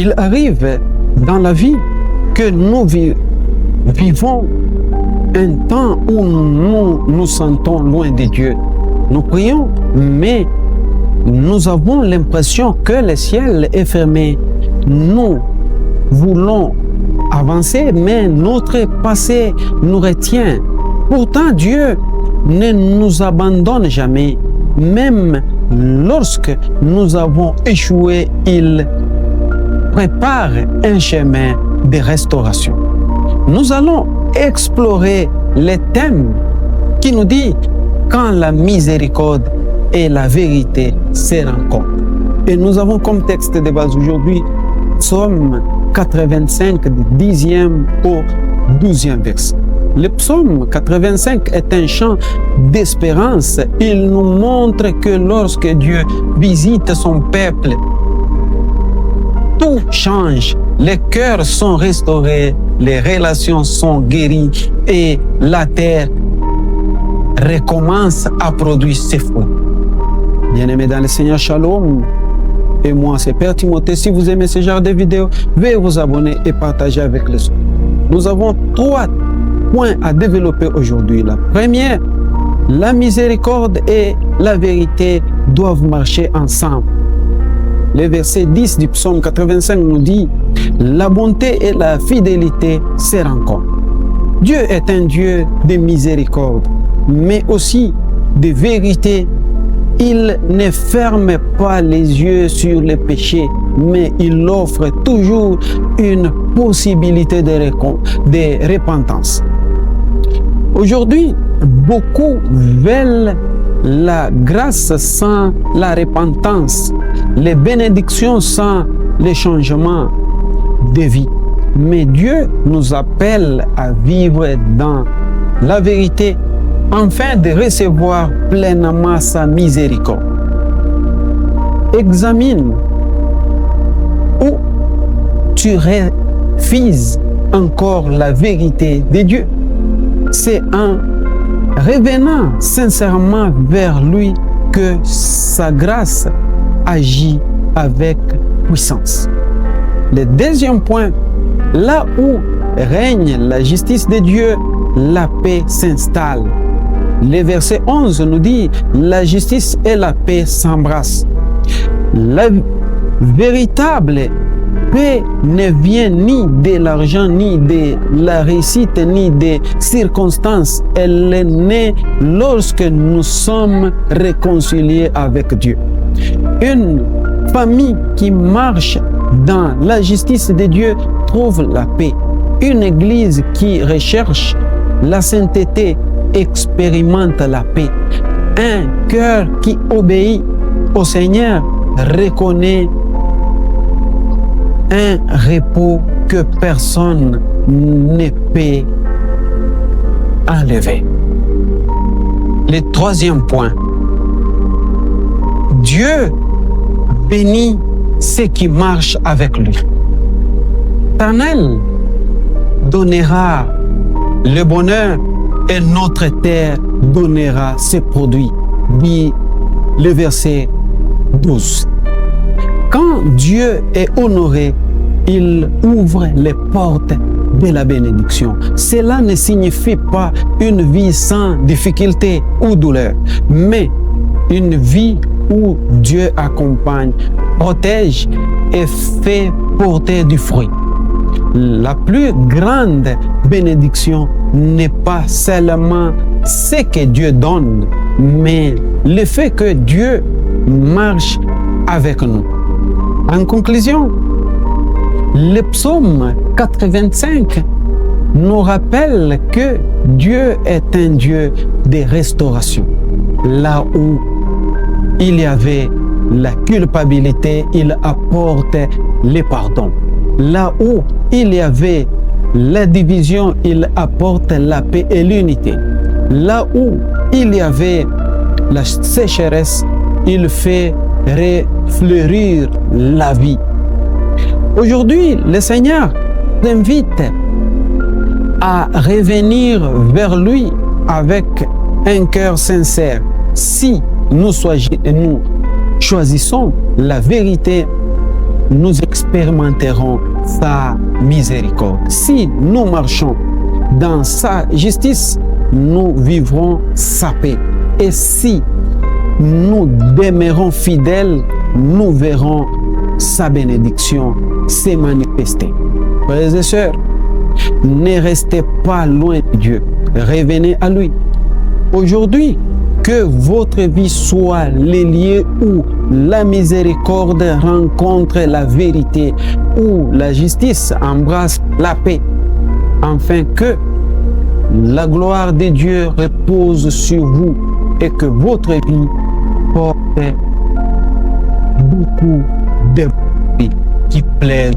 Il arrive dans la vie que nous vivons un temps où nous nous sentons loin de Dieu. Nous prions, mais nous avons l'impression que le ciel est fermé. Nous voulons avancer, mais notre passé nous retient. Pourtant, Dieu ne nous abandonne jamais. Même lorsque nous avons échoué, il prépare un chemin de restauration. Nous allons explorer les thèmes qui nous disent quand la miséricorde et la vérité se rencontrent. Et nous avons comme texte de base aujourd'hui Psaume 85, 10e au 12e verset. Le psaume 85 est un chant d'espérance. Il nous montre que lorsque Dieu visite son peuple, tout change. Les cœurs sont restaurés, les relations sont guéries et la terre recommence à produire ses fruits. Bien-aimés dans le Seigneur, Shalom. Et moi, c'est Père Timothée. Si vous aimez ce genre de vidéos, veuillez vous abonner et partager avec les autres. Nous avons 3 points à développer aujourd'hui. La première, la miséricorde et la vérité doivent marcher ensemble. Le verset 10 du psaume 85 nous dit « La bonté et la fidélité se rencontrent ». Dieu est un Dieu de miséricorde, mais aussi de vérité. Il ne ferme pas les yeux sur les péchés, mais il offre toujours une possibilité de repentance. Aujourd'hui, beaucoup veulent la grâce sans la repentance, les bénédictions sans les changements de vie. Mais Dieu nous appelle à vivre dans la vérité afin de recevoir pleinement sa miséricorde. Examine où tu refuses encore la vérité de Dieu. C'est en revenant sincèrement vers lui que sa grâce agit avec puissance. Le deuxième point, là où règne la justice de Dieu, la paix s'installe. Le verset 11 nous dit « La justice et la paix s'embrassent ». La véritable paix ne vient ni de l'argent, ni de la réussite, ni des circonstances. Elle est née lorsque nous sommes réconciliés avec Dieu. Une famille qui marche dans la justice de Dieu trouve la paix. Une église qui recherche la sainteté expérimente la paix. Un cœur qui obéit au Seigneur reconnaît un repos que personne ne peut enlever. Le troisième point, Dieu bénit ceux qui marchent avec lui. L'Éternel donnera le bonheur et notre terre donnera ses produits, dit le verset 12. Quand Dieu est honoré, il ouvre les portes de la bénédiction. Cela ne signifie pas une vie sans difficulté ou douleur, mais une vie où Dieu accompagne, protège et fait porter du fruit. La plus grande bénédiction n'est pas seulement ce que Dieu donne, mais le fait que Dieu marche avec nous. En conclusion, le psaume 85 nous rappelle que Dieu est un Dieu de restauration. Là où il y avait la culpabilité, il apporte le pardon. Là où il y avait la division, il apporte la paix et l'unité. Là où il y avait la sécheresse, il fait refleurir la vie. Aujourd'hui, le Seigneur t'invite à revenir vers lui avec un cœur sincère. Si nous choisissons la vérité nous expérimenterons sa miséricorde. Si nous marchons dans sa justice, nous vivrons sa paix. Et si nous demeurons fidèles, nous verrons sa bénédiction se manifester. Frères et sœurs, ne restez pas loin de Dieu. Revenez à lui. Aujourd'hui, que votre vie soit le lieu où la miséricorde rencontre la vérité, où la justice embrasse la paix, afin que la gloire de Dieu repose sur vous et que votre vie porte beaucoup de fruits qui plaisent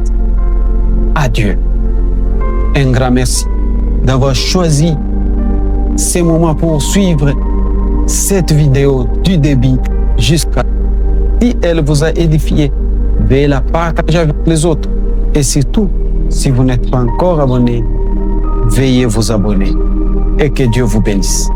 à Dieu. Un grand merci d'avoir choisi ces moments pour suivre cette vidéo du début jusqu'à. Si elle vous a édifié, veuillez la partager avec les autres. Et surtout, si vous n'êtes pas encore abonné, veuillez vous abonner. Et que Dieu vous bénisse.